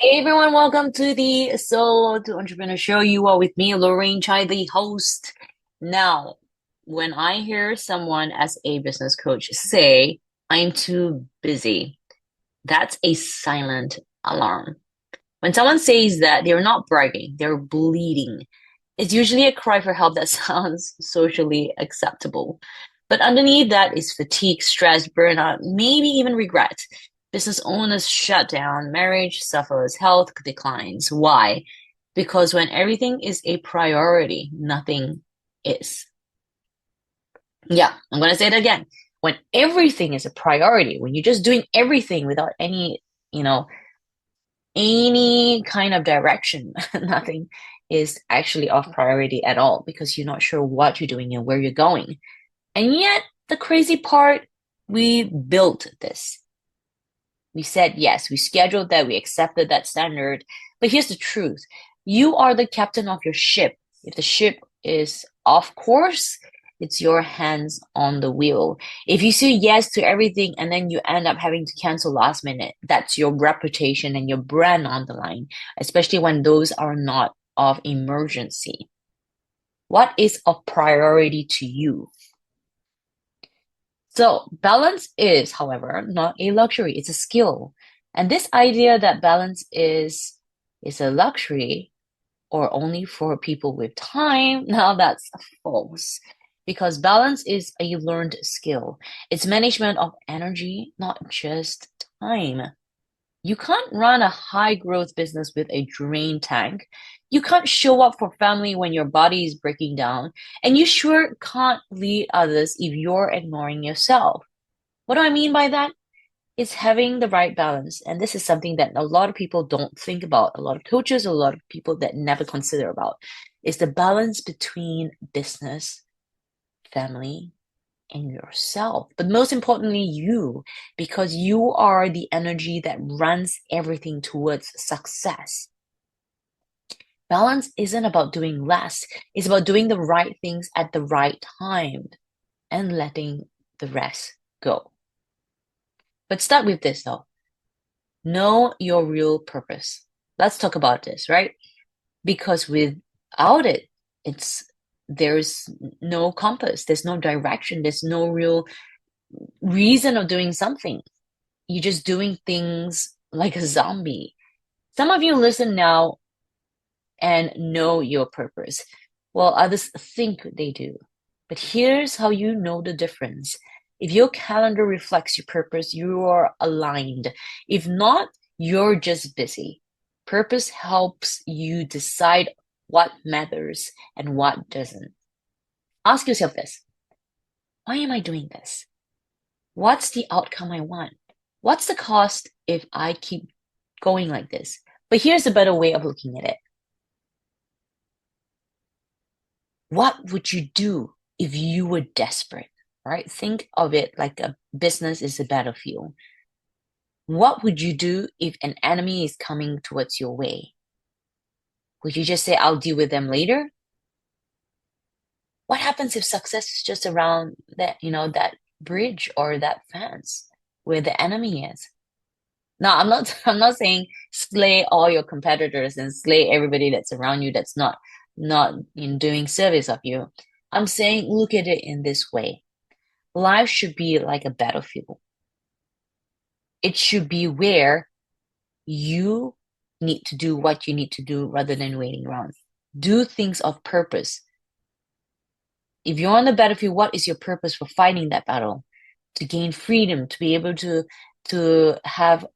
Hey everyone, welcome to the Solo to Entrepreneur Show. You are with me, Lorraine Chai, the host. Now, when I hear someone as a business coach say, I'm too busy, that's a silent alarm. When someone says that, they're not bragging, they're bleeding. It's usually a cry for help that sounds socially acceptable. But underneath that is fatigue, stress, burnout, maybe even regret. Business owners shut down, marriage suffers, health declines. Why? Because when everything is a priority, nothing is. Yeah, I'm going to say it again. When everything is a priority, when you're just doing everything without you know, any kind of direction, nothing is actually of priority at all because you're not sure what you're doing and where you're going. And yet, the crazy part, we built this. We said yes, we scheduled that, we accepted that standard. But here's the truth. You are the captain of your ship. If the ship is off course, it's your hands on the wheel. If you say yes to everything and then you end up having to cancel last minute, that's your reputation and your brand on the line, especially when those are not of emergency. What is of priority to you? So balance is, however, not a luxury, it's a skill. And this idea that balance is a luxury or only for people with time, now that's false. Because balance is a learned skill. It's management of energy, not just time. You can't run a high growth business with a drained tank. You can't show up for family when your body is breaking down. And you sure can't lead others if you're ignoring yourself. What do I mean by that? It's having the right balance. And this is something that a lot of people don't think about. A lot of coaches, a lot of people that never consider about is the balance between business, family, and yourself. But most importantly, you, because you are the energy that runs everything towards success. Balance isn't about doing less, it's about doing the right things at the right time and letting the rest go. But start with this though. Know your real purpose. Let's talk about this, right? Because without it, it's there's no compass, there's no direction, there's no real reason of doing something. You're just doing things like a zombie. Some of you listen now and know your purpose, while others think they do. But here's how you know the difference. If your calendar reflects your purpose, you are aligned. If not, you're just busy. Purpose helps you decide what matters and what doesn't. Ask yourself this. Why am I doing this? What's the outcome I want? What's the cost if I keep going like this? But here's a better way of looking at it. What would you do if you were desperate, right? Think of it like a business is a battlefield. What would you do if an enemy is coming towards your way? Would you just say, I'll deal with them later? What happens if success is just around that bridge or that fence where the enemy is? Now, I'm not saying slay all your competitors and slay everybody that's around you that's not in doing service of you. I'm saying look at it in this way. Life should be like a battlefield. It should be where you need to do what you need to do rather than waiting around. Do things of purpose. If you're on the battlefield, what is your purpose for fighting that battle? To gain freedom, to be able to have,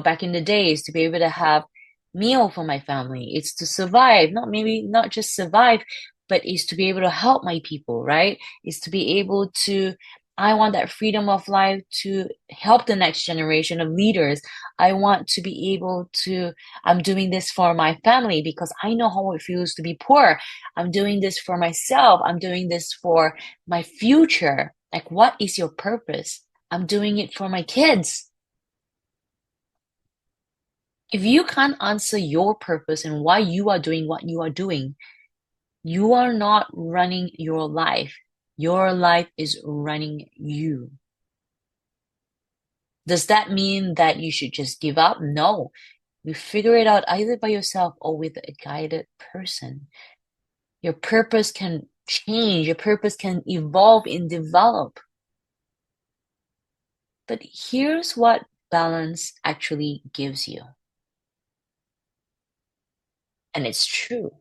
back in the days, to be able to have meal for my family. It's to survive, not just survive, but is to be able to help my people, right? Is to be able to I want that freedom of life to help the next generation of leaders. I want to be able to, I'm doing this for my family because I know how it feels to be poor. I'm doing this for myself. I'm doing this for my future. Like, what is your purpose? I'm doing it for my kids. If you can't answer your purpose and why you are doing what you are doing, you are not running your life. Your life is running you. Does that mean that you should just give up? No. You figure it out either by yourself or with a guided person. Your purpose can change, your purpose can evolve and develop. But here's what balance actually gives you. And it's true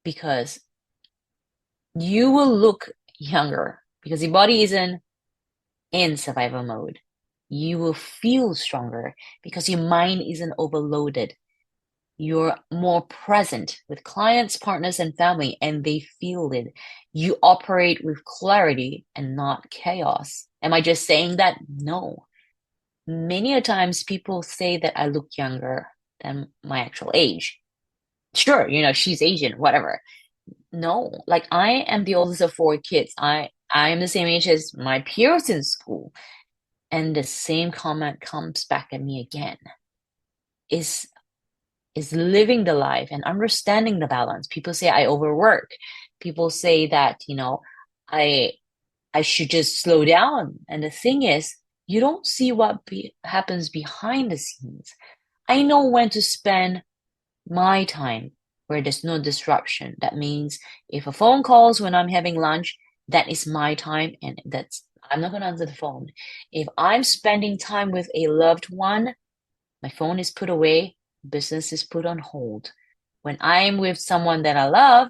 because you will look younger because your body isn't in survival mode. You will feel stronger because your mind isn't overloaded. You're more present with clients, partners, and family, and they feel it. You operate with clarity and not chaos. Am I just saying that? No. Many a times people say that I look younger than my actual age. Sure, she's Asian, whatever. No, like I am the oldest of four kids. I am the same age as my peers in school. And the same comment comes back at me again. Is is living the life and understanding the balance. People say I overwork. People say that, I I should just slow down. And the thing is, you don't see what happens behind the scenes. I know when to spend my time where there's no disruption. That means if a phone calls when I'm having lunch, that is my time and I'm not going to answer the phone. If I'm spending time with a loved one, my phone is put away, business is put on hold. When I'm with someone that I love,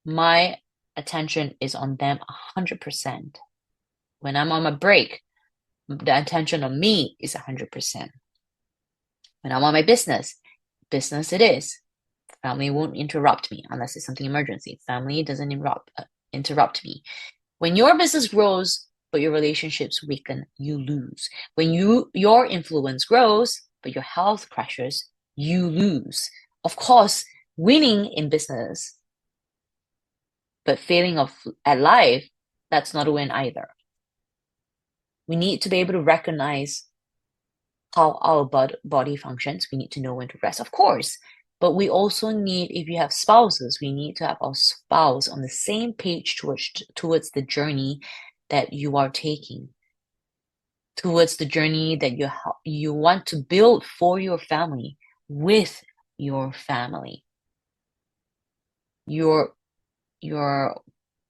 my attention is on them 100%. When I'm on my break, the attention on me is 100%. When I'm on my business it is. Family won't interrupt me unless it's something emergency. Family doesn't interrupt me. When your business grows, but your relationships weaken, you lose. When your influence grows, but your health crashes, you lose. Of course, winning in business, but failing at life, that's not a win either. We need to be able to recognize how our body functions. We need to know when to rest, of course. But we also need, if you have spouses, we need to have our spouse on the same page towards the journey that you are taking, towards the journey that you want to build for your family, with your family. Your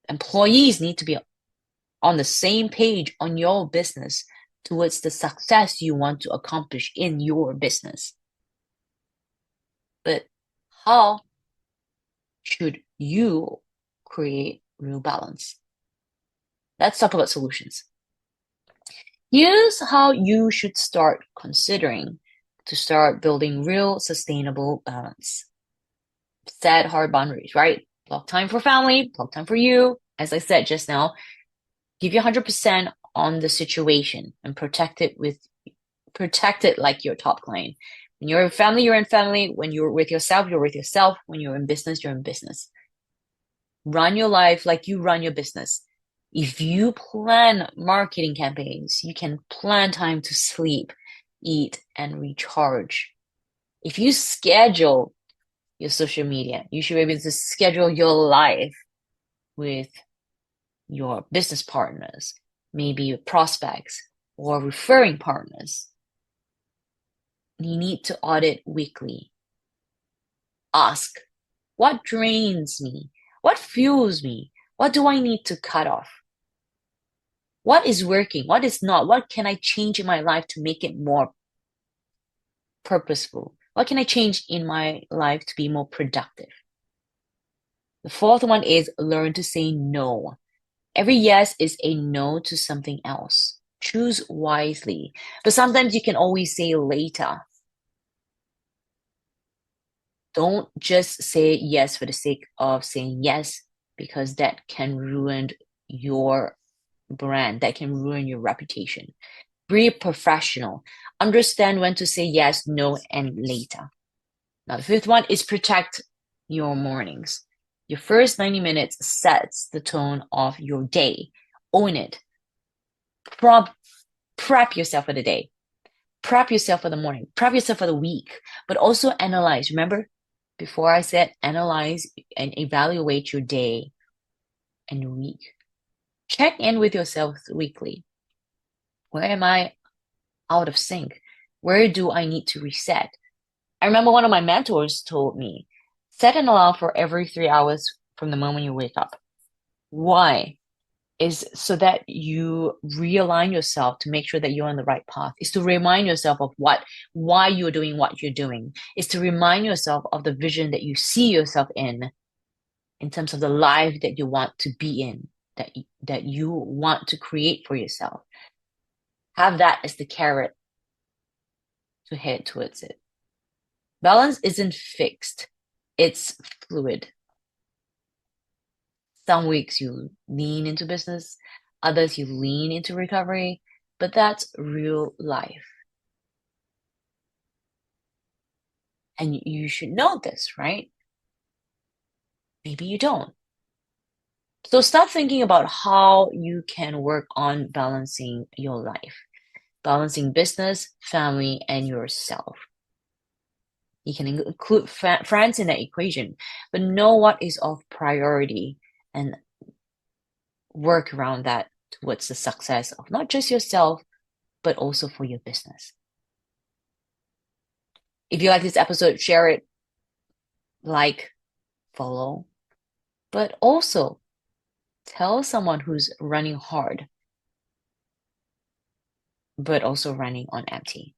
employees need to be on the same page on your business towards the success you want to accomplish in your business. But how should you create real balance? Let's talk about solutions. Here's how you should start considering to start building real sustainable balance. Set hard boundaries, right? Block time for family, block time for you. As I said just now, give you 100% on the situation and protect it like your top client. When you're in family, you're in family. When you're with yourself, you're with yourself. When you're in business, you're in business. Run your life like you run your business. If you plan marketing campaigns, you can plan time to sleep, eat, and recharge. If you schedule your social media, you should be able to schedule your life with your business partners, maybe your prospects or referring partners. You need to audit weekly. Ask, what drains me? What fuels me? What do I need to cut off? What is working? What is not? What can I change in my life to make it more purposeful? What can I change in my life to be more productive? The fourth one is learn to say no. Every yes is a no to something else. Choose wisely. But sometimes you can always say later. Don't just say yes for the sake of saying yes, because that can ruin your brand, that can ruin your reputation. Be professional. Understand when to say yes, no, and later. Now, the fifth one is protect your mornings. Your first 90 minutes sets the tone of your day. Own it. Prep yourself for the day. Prep yourself for the morning. Prep yourself for the week. But also analyze. Remember, before I said analyze and evaluate your day and your week. Check in with yourself weekly. Where am I out of sync? Where do I need to reset? I remember one of my mentors told me, set an alarm for every 3 hours from the moment you wake up. Why? Is so that you realign yourself to make sure that you're on the right path. Is to remind yourself of why you're doing what you're doing. Is to remind yourself of the vision that you see yourself in terms of the life that you want to be in, that you want to create for yourself. Have that as the carrot to head towards it. Balance isn't fixed, it's fluid. Some weeks you lean into business, others you lean into recovery, but that's real life. And you should know this, right? Maybe you don't. So start thinking about how you can work on balancing your life, balancing business, family, and yourself. You can include friends in that equation, but know what is of priority and work around that towards the success of not just yourself, but also for your business. If you like this episode, share it, like, follow, but also tell someone who's running hard, but also running on empty.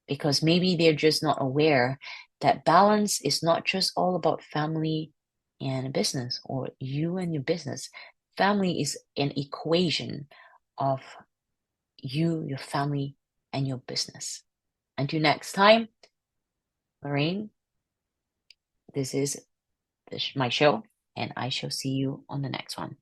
Because maybe they're just not aware that balance is not just all about family and business or you and your business. Family is an equation of you, your family, and your business. Until next time, Lorraine, this is my show, and I shall see you on the next one.